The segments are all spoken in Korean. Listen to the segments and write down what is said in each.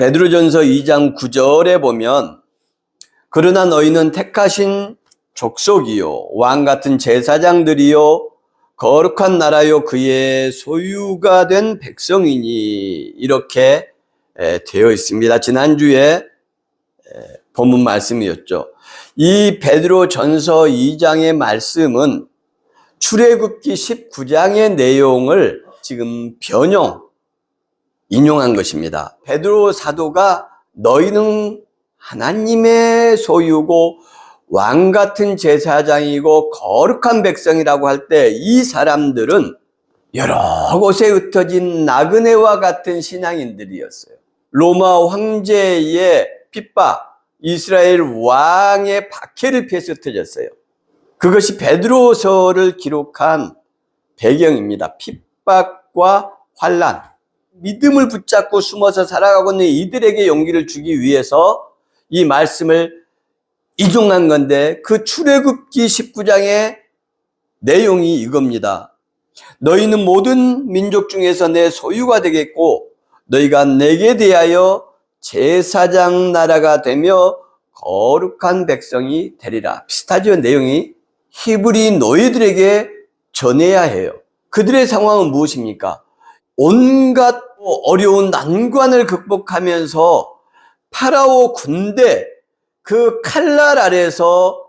베드로전서 2장 9절에 보면 그러나 너희는 택하신 족속이요 왕같은 제사장들이요 거룩한 나라요 그의 소유가 된 백성이니 이렇게 되어 있습니다. 지난주에 본문 말씀이었죠. 이 베드로전서 2장의 말씀은 출애굽기 19장의 내용을 지금 인용한 것입니다. 베드로 사도가 너희는 하나님의 소유고 왕같은 제사장이고 거룩한 백성이라고 할 때 이 사람들은 여러 곳에 흩어진 나그네와 같은 신앙인들이었어요. 로마 황제의 핍박, 이스라엘 왕의 박해를 피해서 흩어졌어요. 그것이 베드로서를 기록한 배경입니다. 핍박과 환난, 믿음을 붙잡고 숨어서 살아가고 있는 이들에게 용기를 주기 위해서 이 말씀을 인용한 건데 그 출애굽기 19장의 내용이 이겁니다. 너희는 모든 민족 중에서 내 소유가 되겠고 너희가 내게 대하여 제사장 나라가 되며 거룩한 백성이 되리라. 비슷하죠? 내용이. 히브리 노예들에게 전해야 해요. 그들의 상황은 무엇입니까? 온갖 어려운 난관을 극복하면서 파라오 군대 그 칼날 아래서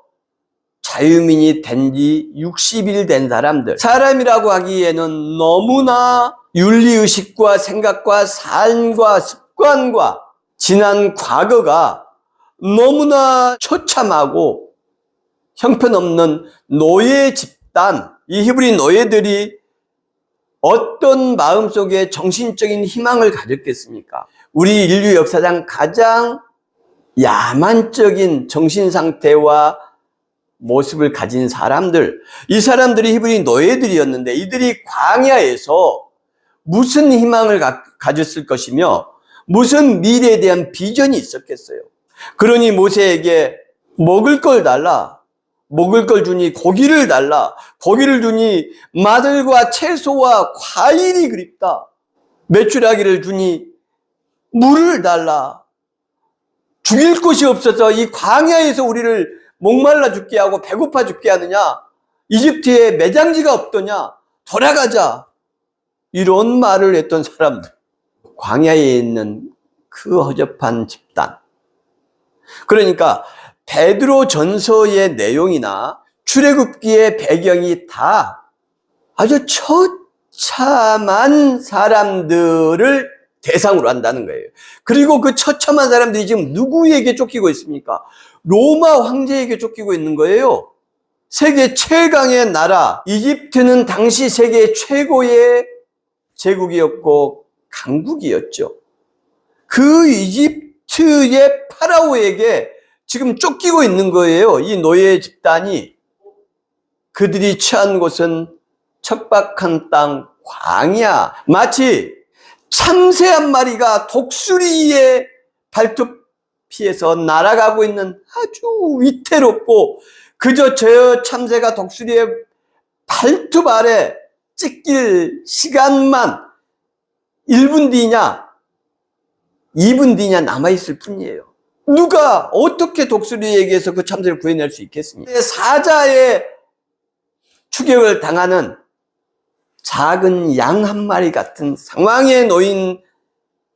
자유민이 된 지 60일 된 사람들, 사람이라고 하기에는 너무나 윤리의식과 생각과 삶과 습관과 지난 과거가 너무나 처참하고 형편없는 노예 집단, 이 히브리 노예들이 어떤 마음속에 정신적인 희망을 가졌겠습니까? 우리 인류 역사상 가장 야만적인 정신상태와 모습을 가진 사람들, 이 사람들이 히브리 노예들이었는데 이들이 광야에서 무슨 희망을 가졌을 것이며 무슨 미래에 대한 비전이 있었겠어요. 그러니 모세에게 먹을 걸 달라, 먹을 걸 주니 고기를 달라, 고기를 주니 마늘과 채소와 과일이 그립다, 메추라기를 주니 물을 달라, 죽일 곳이 없어서 이 광야에서 우리를 목말라 죽게 하고 배고파 죽게 하느냐, 이집트에 매장지가 없더냐, 돌아가자, 이런 말을 했던 사람들, 광야에 있는 그 허접한 집단. 그러니까 베드로 전서의 내용이나 출애굽기의 배경이 다 아주 처참한 사람들을 대상으로 한다는 거예요. 그리고 그 처참한 사람들이 지금 누구에게 쫓기고 있습니까? 로마 황제에게 쫓기고 있는 거예요. 세계 최강의 나라 이집트는 당시 세계 최고의 제국이었고 강국이었죠. 그 이집트의 파라오에게 지금 쫓기고 있는 거예요. 이 노예 집단이. 그들이 처한 곳은 척박한 땅, 광야. 마치 참새 한 마리가 독수리의 발톱 피해서 날아가고 있는 아주 위태롭고 그저 저 참새가 독수리의 발톱 아래 찢길 시간만 1분 뒤냐 2분 뒤냐 남아있을 뿐이에요. 누가 어떻게 독수리에게서 그 참새를 구해낼 수 있겠습니까? 사자의 추격을 당하는 작은 양 한 마리 같은 상황에 놓인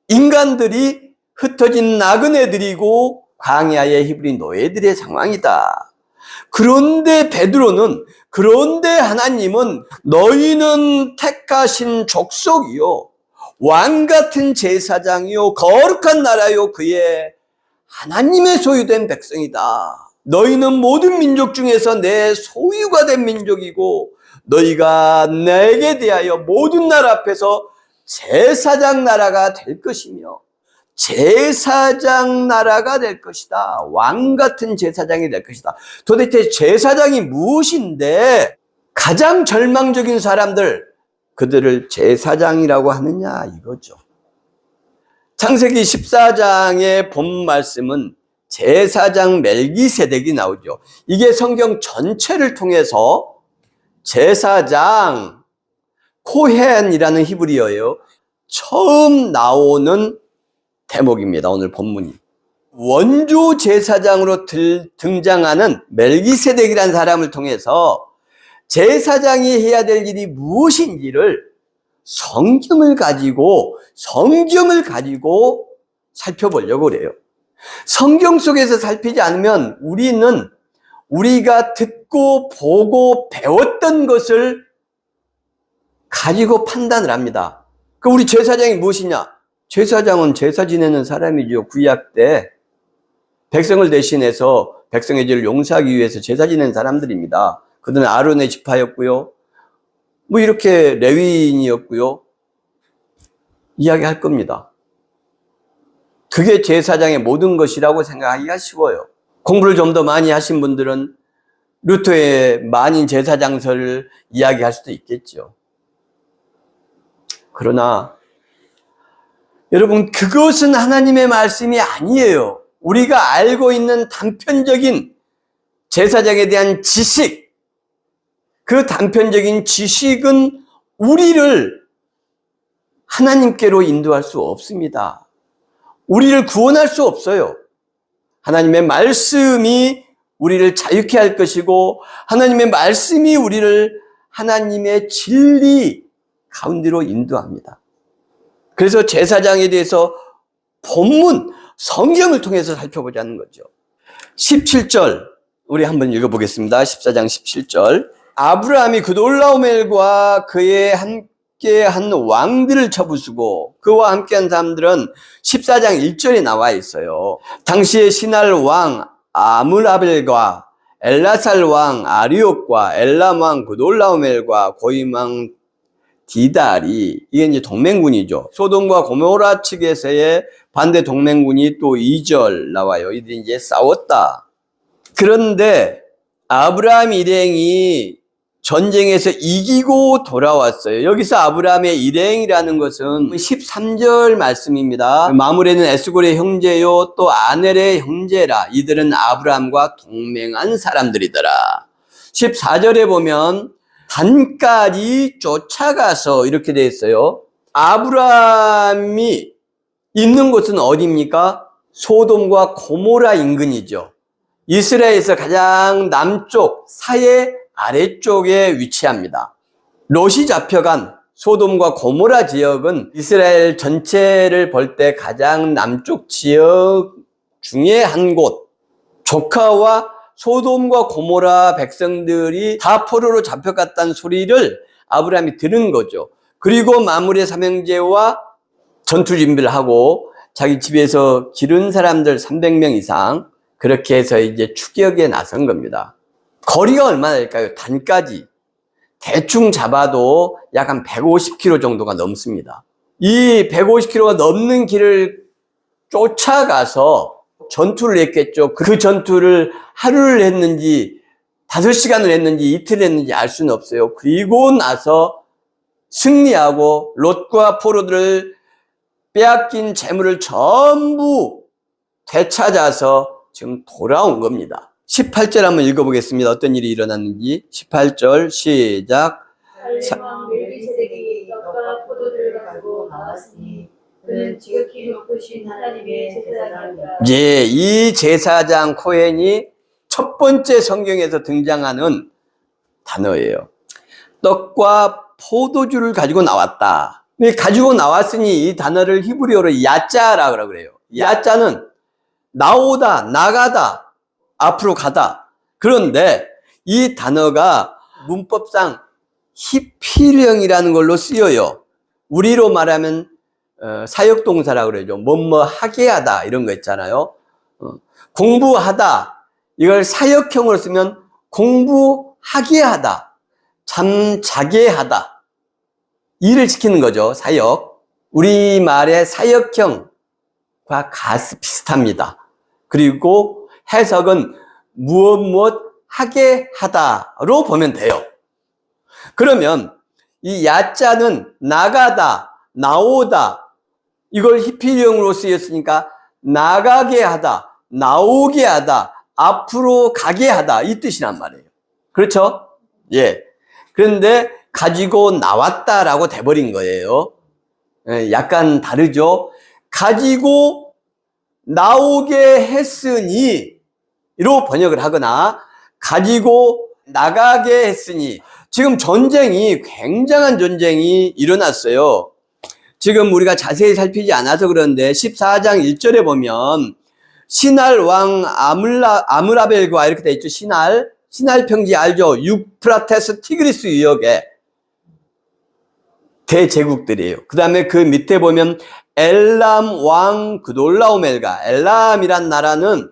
인간들이 흩어진 나그네들이고 광야의 히브리 노예들의 상황이다. 그런데 베드로는, 그런데 하나님은 너희는 택하신 족속이요 왕같은 제사장이요 거룩한 나라요 그의 하나님의 소유된 백성이다. 너희는 모든 민족 중에서 내 소유가 된 민족이고 너희가 내게 대하여 모든 나라 앞에서 제사장 나라가 될 것이며 제사장 나라가 될 것이다. 왕같은 제사장이 될 것이다. 도대체 제사장이 무엇인데 가장 절망적인 사람들, 그들을 제사장이라고 하느냐 이거죠. 창세기 14장의 본 말씀은 제사장 멜기세덱이 나오죠. 이게 성경 전체를 통해서 제사장, 코헨이라는 히브리어예요. 처음 나오는 대목입니다. 오늘 본문이. 원조 제사장으로 등장하는 멜기세덱이라는 사람을 통해서 제사장이 해야 될 일이 무엇인지를 성경을 가지고 살펴보려고 그래요. 성경 속에서 살피지 않으면 우리가 듣고 보고 배웠던 것을 가지고 판단을 합니다. 그럼 우리 제사장이 무엇이냐? 제사장은 제사 지내는 사람이죠. 구약 때 백성을 대신해서 백성의 죄를 용서하기 위해서 제사 지내는 사람들입니다. 그들은 아론의 지파였고요. 뭐 이렇게 레위인이었고요. 이야기할 겁니다. 그게 제사장의 모든 것이라고 생각하기가 쉬워요. 공부를 좀 더 많이 하신 분들은 루터의 만인 제사장서를 이야기할 수도 있겠죠. 그러나 여러분, 그것은 하나님의 말씀이 아니에요. 우리가 알고 있는 단편적인 제사장에 대한 지식, 그 단편적인 지식은 우리를 하나님께로 인도할 수 없습니다. 우리를 구원할 수 없어요. 하나님의 말씀이 우리를 자유케 할 것이고, 하나님의 말씀이 우리를 하나님의 진리 가운데로 인도합니다. 그래서 제사장에 대해서 본문 성경을 통해서 살펴보자는 거죠. 17절 우리 한번 읽어보겠습니다. 14장 17절. 아브라함이 그돌라오멜과 그의 함께한 왕들을 쳐부수고 그와 함께한 사람들은 14장 1절에 나와 있어요. 당시에 시날 왕 아므라벨과 엘라살 왕 아리옥과 엘람 왕 그돌라오멜과 고임 왕 디달이, 이게 이제 동맹군이죠. 소돔과 고모라 측에서의 반대 동맹군이 또 2절 나와요. 이들이 이제 싸웠다. 그런데 아브라함 일행이 전쟁에서 이기고 돌아왔어요. 여기서 아브라함의 일행이라는 것은 13절 말씀입니다. 마므레는 에스골의 형제요 또 아넬의 형제라. 이들은 아브라함과 동맹한 사람들이더라. 14절에 보면 단까지 쫓아가서 이렇게 되어 있어요. 아브라함이 있는 곳은 어디입니까? 소돔과 고모라 인근이죠. 이스라엘에서 가장 남쪽 사해 아래쪽에 위치합니다. 롯이 잡혀간 소돔과 고모라 지역은 이스라엘 전체를 볼 때 가장 남쪽 지역 중에 한 곳. 조카와 소돔과 고모라 백성들이 다 포로로 잡혀갔다는 소리를 아브라함이 들은 거죠. 그리고 마므레 삼형제와 전투 준비를 하고 자기 집에서 기른 사람들 300명 이상 그렇게 해서 이제 추격에 나선 겁니다. 거리가 얼마나 될까요? 단까지 대충 잡아도 약 한 150km 정도가 넘습니다. 이 150km가 넘는 길을 쫓아가서 전투를 했겠죠. 그 전투를 하루를 했는지 5시간을 했는지 이틀 했는지 알 수는 없어요. 그리고 나서 승리하고 롯과 포로들을 빼앗긴 재물을 전부 되찾아서 지금 돌아온 겁니다. 18절 한번 읽어보겠습니다. 어떤 일이 일어났는지. 18절 시작. 왕 멜기세덱이 떡과 포도주를 가지고 나왔으니 그는 지극히 높으신 하나님의 제사장이다. 예, 이 제사장 코헨이 첫 번째 성경에서 등장하는 단어예요. 떡과 포도주를 가지고 나왔다. 가지고 나왔으니 이 단어를 히브리어로 야짜라고 그래요. 야짜는 나오다, 나가다, 앞으로 가다. 그런데 이 단어가 문법상 히필형이라는 걸로 쓰여요. 우리로 말하면 사역동사라고 그러죠. 뭐뭐 하게 하다 이런 거 있잖아요. 공부하다 이걸 사역형으로 쓰면 공부하게 하다, 잠자게 하다, 일을 시키는 거죠. 사역. 우리말의 사역형과 비슷합니다. 그리고 해석은 무엇 하게 하다로 보면 돼요. 그러면 이 야자는 나가다, 나오다 이걸 히필형으로 쓰였으니까 나가게 하다, 나오게 하다, 앞으로 가게 하다 이 뜻이란 말이에요. 그렇죠? 예. 그런데 가지고 나왔다라고 돼버린 거예요. 예, 약간 다르죠? 가지고 나오게 했으니, 로 번역을 하거나 가지고 나가게 했으니, 지금 전쟁이, 굉장한 전쟁이 일어났어요. 지금 우리가 자세히 살피지 않아서 그런데 14장 1절에 보면 시날 왕 아므라벨과 이렇게 돼 있죠. 시날 평지 알죠? 유프라테스 티그리스 유역에 대제국들이에요. 그 다음에 그 밑에 보면 엘람 왕 그돌라오멜가, 엘람이란 나라는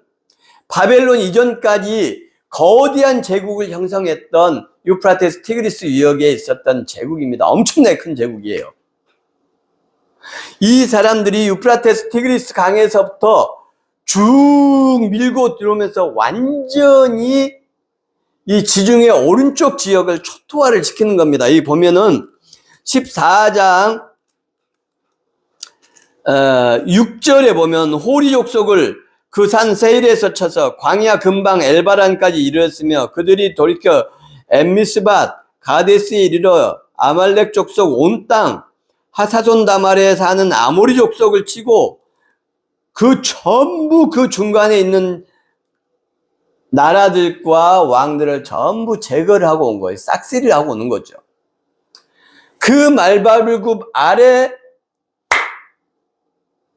바벨론 이전까지 거대한 제국을 형성했던 유프라테스 티그리스 유역에 있었던 제국입니다. 엄청나게 큰 제국이에요. 이 사람들이 유프라테스 티그리스 강에서부터 쭉 밀고 들어오면서 완전히 이 지중해 오른쪽 지역을 초토화를 시키는 겁니다. 이 보면은 14장 6절에 보면 호리 족속을 그 산 세일에서 쳐서 광야 근방 엘바란까지 이르렀으며 그들이 돌이켜 엠미스밭 가데스에 이르러 아말렉 족속 온 땅 하사손 다말에 사는 아모리 족속을 치고 그 전부 그 중간에 있는 나라들과 왕들을 전부 제거를 하고 온 거예요. 싹쓸이를 하고 오는 거죠. 그 말발굽 아래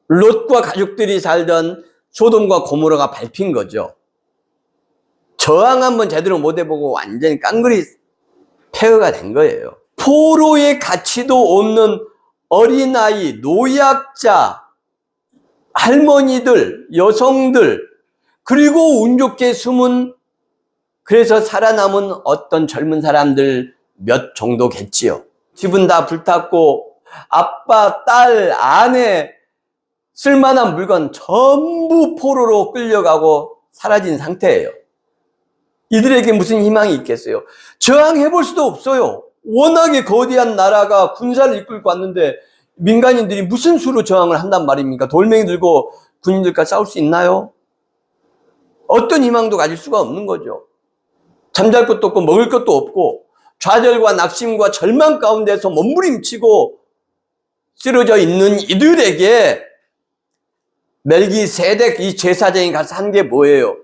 롯과 가족들이 살던 소돔과 고모라가 밟힌 거죠. 저항 한번 제대로 못 해보고 완전히 깡그리 폐허가 된 거예요. 포로의 가치도 없는 어린아이, 노약자, 할머니들, 여성들, 그리고 운 좋게 숨은, 그래서 살아남은 어떤 젊은 사람들 몇 정도겠지요. 집은 다 불탔고 아빠, 딸, 아내, 쓸만한 물건 전부 포로로 끌려가고 사라진 상태예요. 이들에게 무슨 희망이 있겠어요? 저항해볼 수도 없어요. 워낙에 거대한 나라가 군사를 이끌고 왔는데 민간인들이 무슨 수로 저항을 한단 말입니까? 돌멩이 들고 군인들과 싸울 수 있나요? 어떤 희망도 가질 수가 없는 거죠. 잠잘 것도 없고 먹을 것도 없고 좌절과 낙심과 절망 가운데서 몸부림치고 쓰러져 있는 이들에게 멜기세덱 이 제사장이 가서 한 게 뭐예요?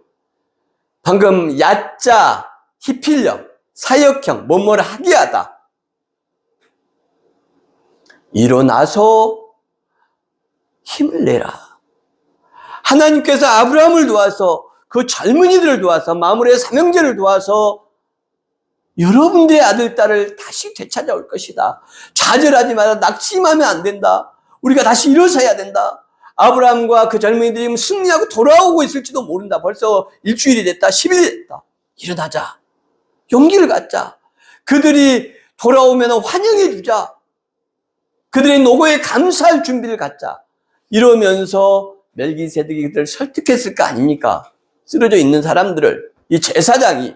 방금 야자, 히필령, 사역형, 뭐뭐를 하게 하다. 일어나서 힘을 내라. 하나님께서 아브라함을 도와서 그 젊은이들을 도와서 마므레 삼형제를 도와서 여러분들의 아들, 딸을 다시 되찾아올 것이다. 좌절하지 마라. 낙심하면 안 된다. 우리가 다시 일어서야 된다. 아브라함과 그 젊은이들이 승리하고 돌아오고 있을지도 모른다. 벌써 일주일이 됐다. 10일이 됐다. 일어나자. 용기를 갖자. 그들이 돌아오면 환영해 주자. 그들의 노고에 감사할 준비를 갖자. 이러면서 멜기세덱이 그들을 설득했을 거 아닙니까? 쓰러져 있는 사람들을, 이 제사장이.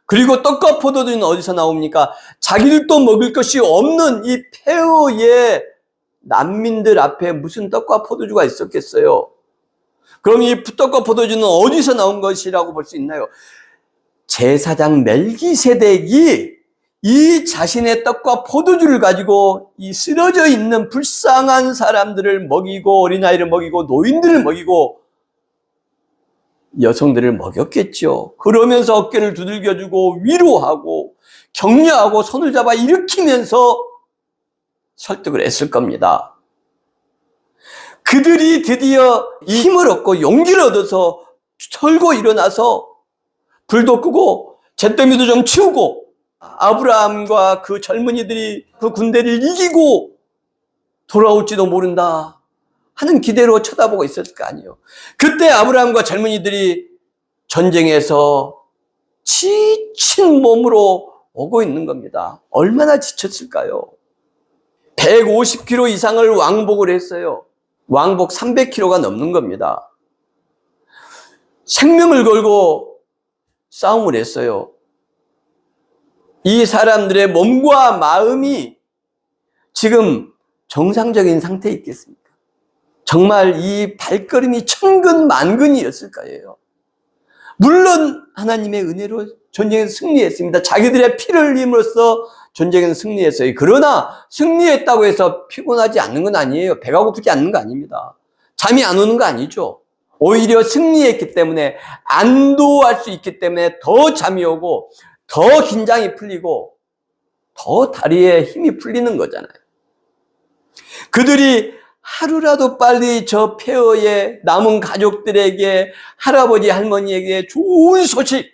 그리고 떡과 포도주는 어디서 나옵니까? 자기들도 먹을 것이 없는 이 폐허의 난민들 앞에 무슨 떡과 포도주가 있었겠어요? 그럼 이 떡과 포도주는 어디서 나온 것이라고 볼 수 있나요? 제사장 멜기세덱이 이 자신의 떡과 포도주를 가지고 이 쓰러져 있는 불쌍한 사람들을 먹이고 어린아이를 먹이고 노인들을 먹이고 여성들을 먹였겠죠. 그러면서 어깨를 두들겨주고 위로하고 격려하고 손을 잡아 일으키면서 설득을 했을 겁니다. 그들이 드디어 힘을 얻고 용기를 얻어서 털고 일어나서 불도 끄고 잿더미도 좀 치우고 아브라함과 그 젊은이들이 그 군대를 이기고 돌아올지도 모른다 하는 기대로 쳐다보고 있었을 거 아니에요. 그때 아브라함과 젊은이들이 전쟁에서 지친 몸으로 오고 있는 겁니다. 얼마나 지쳤을까요? 150km 이상을 왕복을 했어요. 왕복 300km가 넘는 겁니다. 생명을 걸고 싸움을 했어요. 이 사람들의 몸과 마음이 지금 정상적인 상태에 있겠습니까? 정말 이 발걸음이 천근만근이었을 거예요. 물론 하나님의 은혜로 전쟁에서 승리했습니다. 자기들의 피를 흘림으로써 전쟁에서 승리했어요. 그러나 승리했다고 해서 피곤하지 않는 건 아니에요. 배가 고프지 않는 거 아닙니다. 잠이 안 오는 거 아니죠. 오히려 승리했기 때문에 안도할 수 있기 때문에 더 잠이 오고 더 긴장이 풀리고 더 다리에 힘이 풀리는 거잖아요. 그들이 하루라도 빨리 저 폐허의 남은 가족들에게 할아버지 할머니에게 좋은 소식,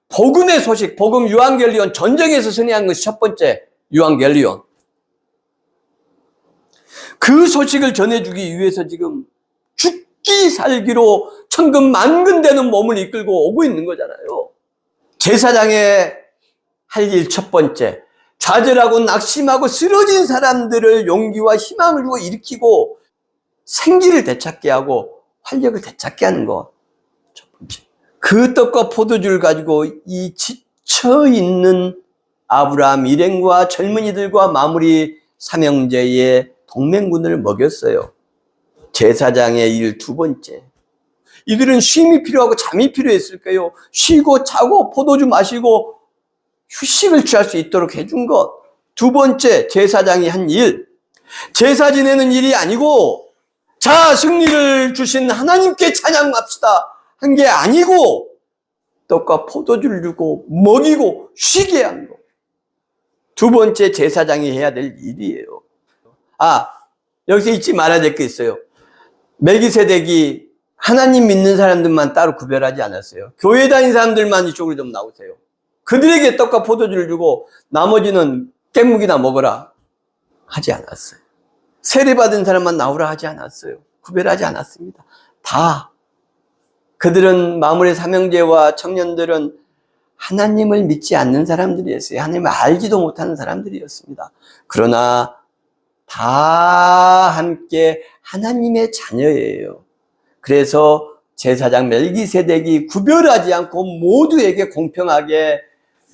복음의 소식, 복음 유앙겔리온, 전쟁에서 승리한 것이 첫 번째 유앙겔리온. 그 소식을 전해주기 위해서 지금 죽기 살기로 천근 만근 되는 몸을 이끌고 오고 있는 거잖아요. 제사장의 할 일 첫 번째, 좌절하고 낙심하고 쓰러진 사람들을 용기와 희망을 주고 일으키고 생기를 되찾게 하고 활력을 되찾게 하는 것 첫 번째. 그 떡과 포도주를 가지고 이 지쳐있는 아브라함 일행과 젊은이들과 마무리 삼형제의 동맹군을 먹였어요. 제사장의 일 두 번째, 이들은 쉼이 필요하고 잠이 필요했을 거예요. 쉬고 자고 포도주 마시고 휴식을 취할 수 있도록 해준 것. 두 번째, 제사장이 한 일, 제사 지내는 일이 아니고 자 승리를 주신 하나님께 찬양합시다 한 게 아니고 떡과 포도주를 주고 먹이고 쉬게 한 것. 두 번째 제사장이 해야 될 일이에요. 여기서 잊지 말아야 될 게 있어요. 멜기세덱이 하나님 믿는 사람들만 따로 구별하지 않았어요. 교회 다니는 사람들만 이쪽으로 좀 나오세요. 그들에게 떡과 포도주를 주고 나머지는 깻묵이나 먹어라 하지 않았어요. 세례받은 사람만 나오라 하지 않았어요. 구별하지 않았습니다. 다 그들은 마무리 삼형제와 청년들은 하나님을 믿지 않는 사람들이었어요. 하나님을 알지도 못하는 사람들이었습니다. 그러나 다 함께 하나님의 자녀예요. 그래서 제사장 멜기세덱이 구별하지 않고 모두에게 공평하게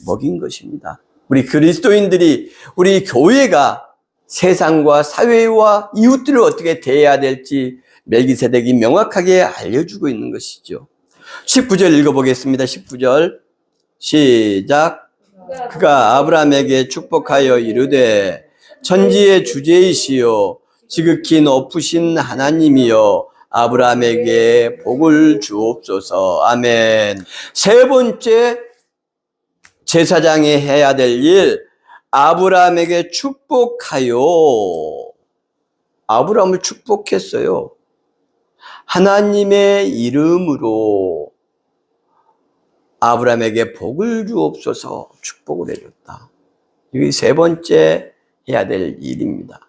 먹인 것입니다. 우리 그리스도인들이, 우리 교회가 세상과 사회와 이웃들을 어떻게 대해야 될지 멜기세덱이 명확하게 알려주고 있는 것이죠. 19절 읽어보겠습니다. 19절 시작. 그가 아브라함에게 축복하여 이르되 천지의 주제이시여 지극히 높으신 하나님이여 아브라함에게 복을 주옵소서. 아멘. 세 번째 제사장이 해야 될 일, 아브라함에게 축복하여. 아브라함을 축복했어요. 하나님의 이름으로 아브라함에게 복을 주옵소서 축복을 해줬다. 이게 세 번째 해야 될 일입니다.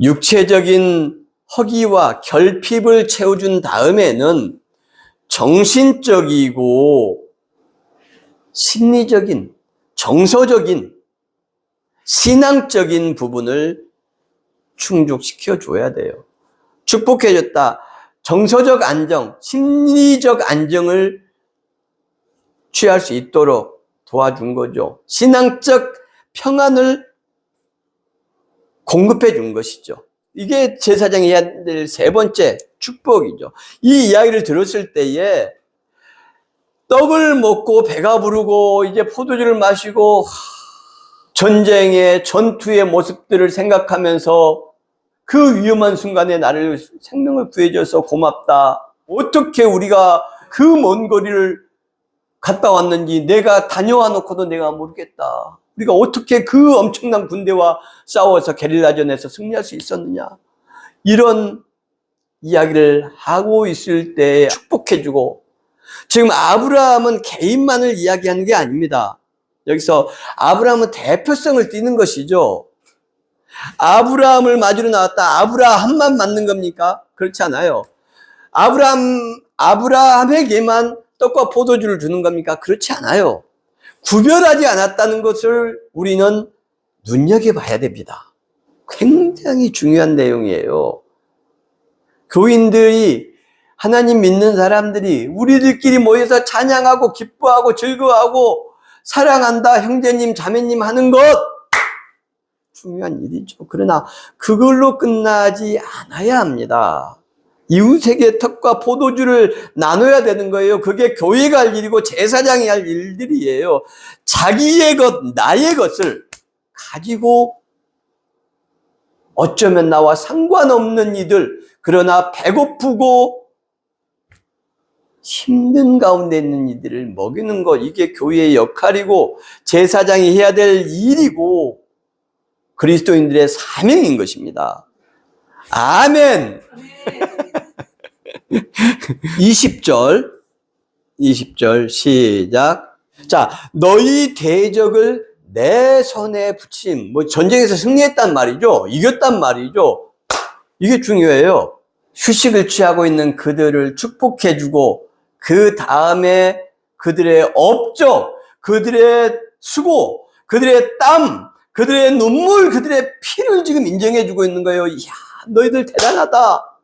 육체적인 허기와 결핍을 채워준 다음에는 정신적이고 심리적인, 정서적인, 신앙적인 부분을 충족시켜 줘야 돼요. 축복해줬다. 정서적 안정, 심리적 안정을 취할 수 있도록 도와준 거죠. 신앙적 평안을 공급해 준 것이죠. 이게 제사장이 해야 될 세 번째 축복이죠. 이 이야기를 들었을 때에 떡을 먹고 배가 부르고 이제 포도주를 마시고 전쟁의 전투의 모습들을 생각하면서 그 위험한 순간에 나를 생명을 구해줘서 고맙다. 어떻게 우리가 그 먼 거리를 갔다 왔는지 내가 다녀와 놓고도 내가 모르겠다. 우리가 어떻게 그 엄청난 군대와 싸워서 게릴라전에서 승리할 수 있었느냐. 이런 이야기를 하고 있을 때 축복해주고, 지금 아브라함은 개인만을 이야기하는 게 아닙니다. 여기서 아브라함은 대표성을 띠는 것이죠. 아브라함을 맞으러 나왔다. 아브라함만 맞는 겁니까? 그렇지 않아요. 아브라함에게만 떡과 포도주를 주는 겁니까? 그렇지 않아요. 구별하지 않았다는 것을 우리는 눈여겨봐야 됩니다. 굉장히 중요한 내용이에요. 교인들이, 하나님 믿는 사람들이 우리들끼리 모여서 찬양하고 기뻐하고 즐거워하고 사랑한다 형제님 자매님 하는 것 중요한 일이죠. 그러나 그걸로 끝나지 않아야 합니다. 이웃에게 떡과 포도주를 나눠야 되는 거예요. 그게 교회가 할 일이고 제사장이 할 일들이에요. 자기의 것, 나의 것을 가지고 어쩌면 나와 상관없는 이들, 그러나 배고프고 힘든 가운데 있는 이들을 먹이는 것, 이게 교회의 역할이고 제사장이 해야 될 일이고 그리스도인들의 사명인 것입니다. 아멘. 20절 시작. 자, 너희 대적을 내 손에 붙임. 뭐 전쟁에서 승리했단 말이죠. 이겼단 말이죠. 이게 중요해요. 휴식을 취하고 있는 그들을 축복해주고 그 다음에 그들의 업적, 그들의 수고, 그들의 땀, 그들의 눈물, 그들의 피를 지금 인정해주고 있는 거예요. 이야, 너희들 대단하다.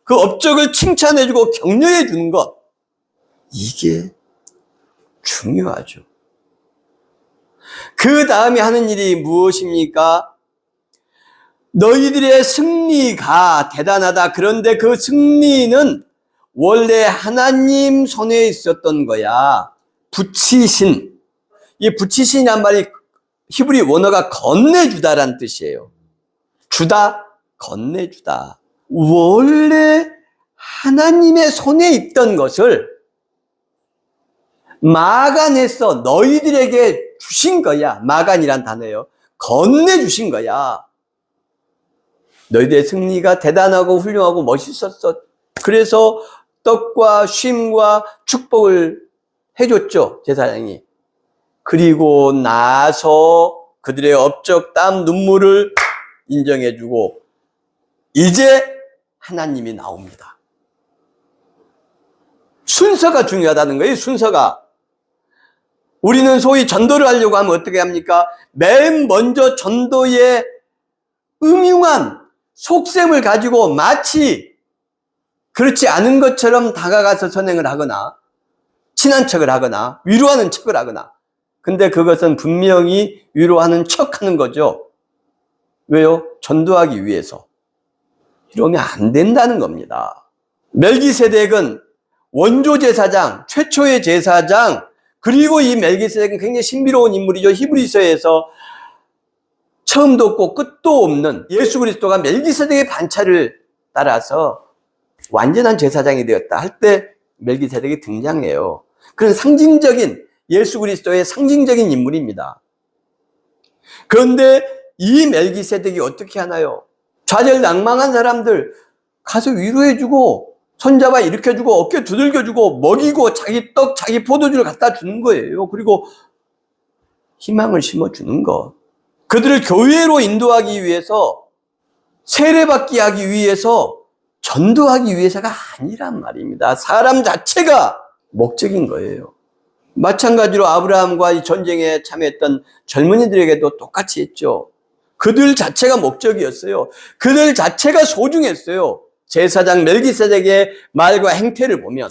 그 업적을 칭찬해주고 격려해주는 것. 이게 중요하죠. 그 다음에 하는 일이 무엇입니까? 너희들의 승리가 대단하다. 그런데 그 승리는 원래 하나님 손에 있었던 거야. 붙이신. 이 붙이신이란 말이 히브리 원어가 건네주다라는 뜻이에요. 주다, 건네주다. 원래 하나님의 손에 있던 것을 마간해서 너희들에게 주신 거야. 마간이란 단어예요. 건네주신 거야. 너희들의 승리가 대단하고 훌륭하고 멋있었어. 그래서 떡과 쉼과 축복을 해줬죠, 제사장이. 그리고 나서 그들의 업적, 땀, 눈물을 인정해주고 이제 하나님이 나옵니다. 순서가 중요하다는 거예요, 순서가. 우리는 소위 전도를 하려고 하면 어떻게 합니까? 맨 먼저 전도의 음흉한 속셈을 가지고 마치 그렇지 않은 것처럼 다가가서 선행을 하거나 친한 척을 하거나 위로하는 척을 하거나, 근데 그것은 분명히 위로하는 척하는 거죠. 왜요? 전도하기 위해서. 이러면 안 된다는 겁니다. 멜기세덱은 원조 제사장, 최초의 제사장, 그리고 이 멜기세덱은 굉장히 신비로운 인물이죠. 히브리서에서 처음도 없고 끝도 없는 예수 그리스도가 멜기세덱의 반차를 따라서 완전한 제사장이 되었다 할 때 멜기세덱이 등장해요. 그런 상징적인, 예수 그리스도의 상징적인 인물입니다. 그런데 이 멜기세덱이 어떻게 하나요? 좌절낭망한 사람들 가서 위로해주고 손잡아 일으켜주고 어깨 두들겨주고 먹이고 자기 떡, 자기 포도주를 갖다 주는 거예요. 그리고 희망을 심어주는 것. 그들을 교회로 인도하기 위해서, 세례받게 하기 위해서, 전도하기 위해서가 아니란 말입니다. 사람 자체가 목적인 거예요. 마찬가지로 아브라함과 이 전쟁에 참여했던 젊은이들에게도 똑같이 했죠. 그들 자체가 목적이었어요. 그들 자체가 소중했어요. 제사장 멜기세덱의 말과 행태를 보면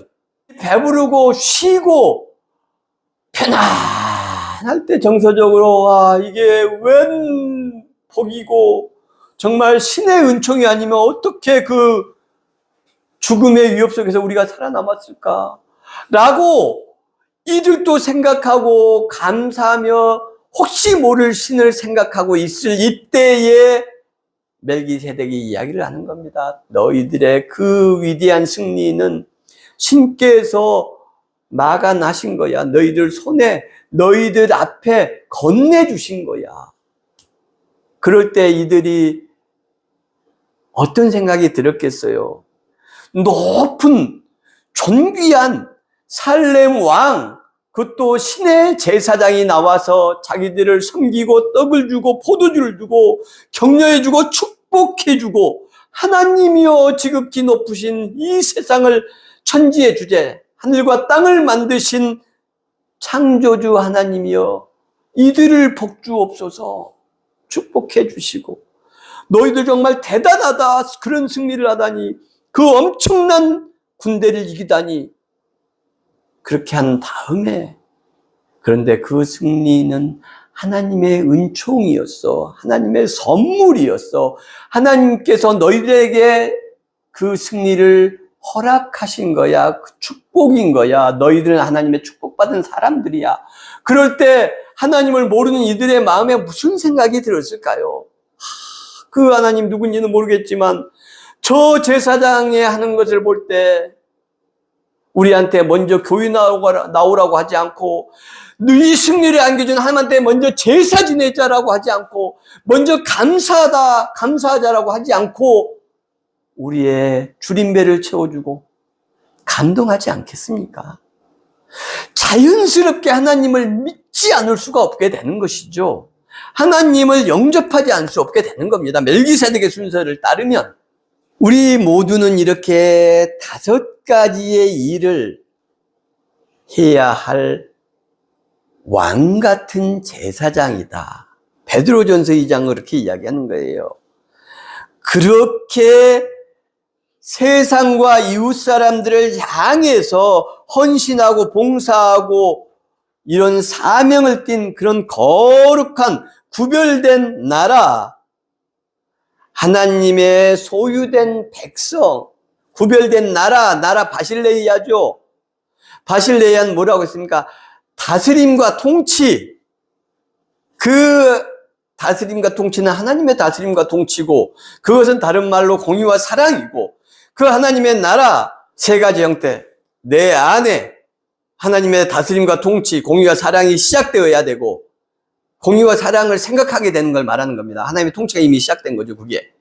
배부르고 쉬고 편안할 때 정서적으로 와, 이게 웬 복이고 정말 신의 은총이 아니면 어떻게 그 죽음의 위협 속에서 우리가 살아남았을까 라고 이들도 생각하고 감사하며 혹시 모를 신을 생각하고 있을 이때에 멜기세덱이 이야기를 하는 겁니다. 너희들의 그 위대한 승리는 신께서 마간하신 거야. 너희들 손에, 너희들 앞에 건네주신 거야. 그럴 때 이들이 어떤 생각이 들었겠어요? 높은 존귀한 살렘 왕, 그것도 신의 제사장이 나와서 자기들을 섬기고 떡을 주고 포도주를 주고 격려해주고 축복해주고, 하나님이여 지극히 높으신 이 세상을 천지의 주제, 하늘과 땅을 만드신 창조주 하나님이여 이들을 복주옵소서, 축복해 주시고 너희들 정말 대단하다, 그런 승리를 하다니, 그 엄청난 군대를 이기다니, 그렇게 한 다음에, 그런데 그 승리는 하나님의 은총이었어. 하나님의 선물이었어. 하나님께서 너희들에게 그 승리를 허락하신 거야. 그 축복인 거야. 너희들은 하나님의 축복받은 사람들이야. 그럴 때 하나님을 모르는 이들의 마음에 무슨 생각이 들었을까요? 그 하나님 누군지는 모르겠지만 저 제사장이 하는 것을 볼 때 우리한테 먼저 교회 나오라고 하지 않고, 네 승리를 안겨준 하나님한테 먼저 제사 지내자라고 하지 않고, 먼저 감사하자라고 하지 않고 우리의 줄임배를 채워주고 감동하지 않겠습니까? 자연스럽게 하나님을 믿지 않을 수가 없게 되는 것이죠. 하나님을 영접하지 않을 수 없게 되는 겁니다. 멜기세덱의 순서를 따르면. 우리 모두는 이렇게 5가지의 일을 해야 할 왕 같은 제사장이다. 베드로전서 2장은 그렇게 이야기하는 거예요. 그렇게 세상과 이웃 사람들을 향해서 헌신하고 봉사하고 이런 사명을 띤 그런 거룩한 구별된 나라, 하나님의 소유된 백성, 구별된 나라 바실레이아죠. 바실레이아는 뭐라고 했습니까? 다스림과 통치. 그 다스림과 통치는 하나님의 다스림과 통치고, 그것은 다른 말로 공의와 사랑이고, 그 하나님의 나라 3가지 형태, 내 안에 하나님의 다스림과 통치, 공의와 사랑이 시작되어야 되고, 공의와 사랑을 생각하게 되는 걸 말하는 겁니다. 하나님의 통치가 이미 시작된 거죠, 그게.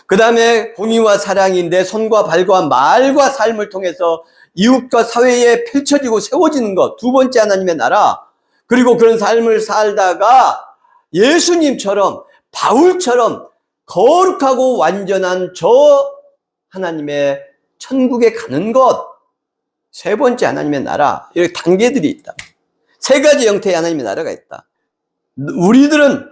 그 다음에 공의와 사랑이 내 손과 발과 말과 삶을 통해서 이웃과 사회에 펼쳐지고 세워지는 것. 2번째 하나님의 나라. 그리고 그런 삶을 살다가 예수님처럼, 바울처럼 거룩하고 완전한 저 하나님의 천국에 가는 것. 3번째 하나님의 나라. 이렇게 단계들이 있다. 3가지 형태의 하나님의 나라가 있다. 우리들은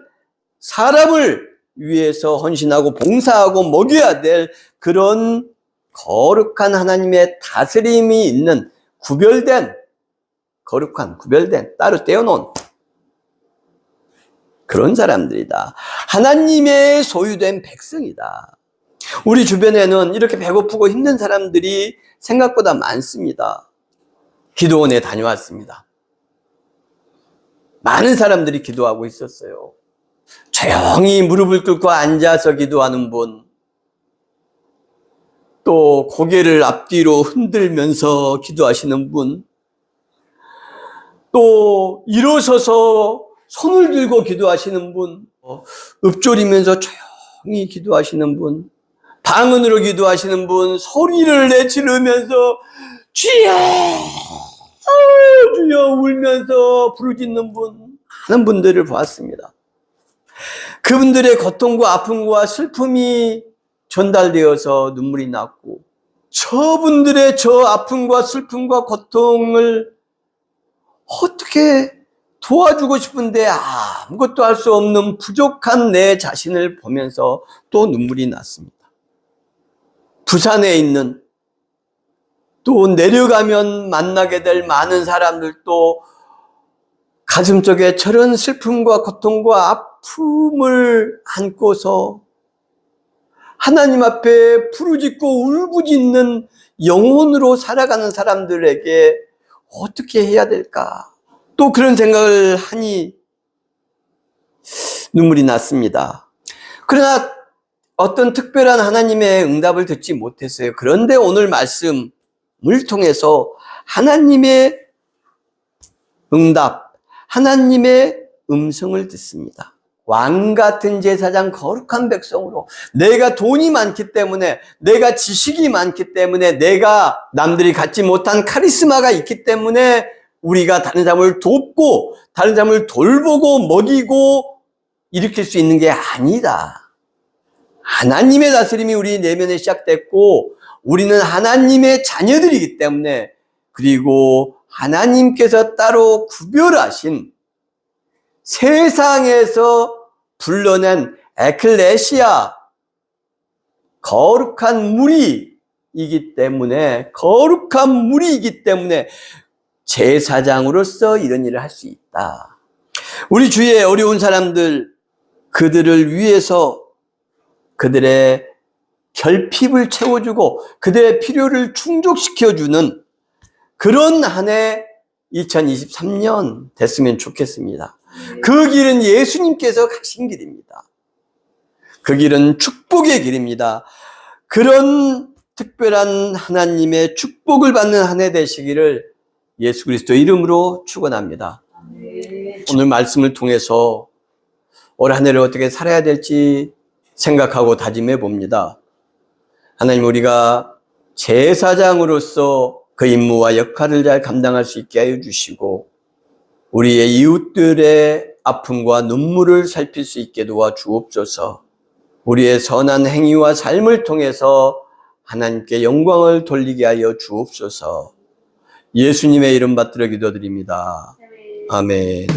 사람을 위해서 헌신하고 봉사하고 먹여야 될 그런 거룩한 하나님의 다스림이 있는 구별된, 거룩한 구별된, 따로 떼어놓은 그런 사람들이다. 하나님의 소유된 백성이다. 우리 주변에는 이렇게 배고프고 힘든 사람들이 생각보다 많습니다. 기도원에 다녀왔습니다. 많은 사람들이 기도하고 있었어요. 조용히 무릎을 꿇고 앉아서 기도하는 분, 또 고개를 앞뒤로 흔들면서 기도하시는 분, 또 일어서서 손을 들고 기도하시는 분, 읊조리면서 조용히 기도하시는 분, 방언으로 기도하시는 분, 소리를 내지르면서 주여 주여 울면서 부르짖는 분, 많은 분들을 보았습니다. 그분들의 고통과 아픔과 슬픔이 전달되어서 눈물이 났고, 저분들의 저 아픔과 슬픔과 고통을 어떻게 도와주고 싶은데 아무것도 할 수 없는 부족한 내 자신을 보면서 또 눈물이 났습니다. 부산에 있는, 또 내려가면 만나게 될 많은 사람들도 가슴속에 저런 슬픔과 고통과 아픔을 안고서 하나님 앞에 부르짖고 울부짖는 영혼으로 살아가는 사람들에게 어떻게 해야 될까? 또 그런 생각을 하니 눈물이 났습니다. 그러나 어떤 특별한 하나님의 응답을 듣지 못했어요. 그런데 오늘 말씀을 통해서 하나님의 응답, 하나님의 음성을 듣습니다. 왕 같은 제사장, 거룩한 백성으로, 내가 돈이 많기 때문에, 내가 지식이 많기 때문에, 내가 남들이 갖지 못한 카리스마가 있기 때문에 우리가 다른 사람을 돕고 다른 사람을 돌보고 먹이고 일으킬 수 있는 게 아니다. 하나님의 다스림이 우리 내면에 시작됐고, 우리는 하나님의 자녀들이기 때문에, 그리고 하나님께서 따로 구별하신 세상에서 불러낸 에클레시아, 거룩한 무리이기 때문에, 제사장으로서 이런 일을 할 수 있다. 우리 주위에 어려운 사람들, 그들을 위해서 그들의 결핍을 채워주고 그들의 필요를 충족시켜주는 그런 한 해 2023년 됐으면 좋겠습니다. 그 길은 예수님께서 가신 길입니다. 그 길은 축복의 길입니다. 그런 특별한 하나님의 축복을 받는 한 해 되시기를 예수 그리스도 이름으로 축원합니다. 오늘 말씀을 통해서 올 한 해를 어떻게 살아야 될지 생각하고 다짐해 봅니다. 하나님, 우리가 제사장으로서 그 임무와 역할을 잘 감당할 수 있게 하여 주시고 우리의 이웃들의 아픔과 눈물을 살필 수 있게 도와주옵소서. 우리의 선한 행위와 삶을 통해서 하나님께 영광을 돌리게 하여 주옵소서. 예수님의 이름 받들어 기도드립니다. 아멘.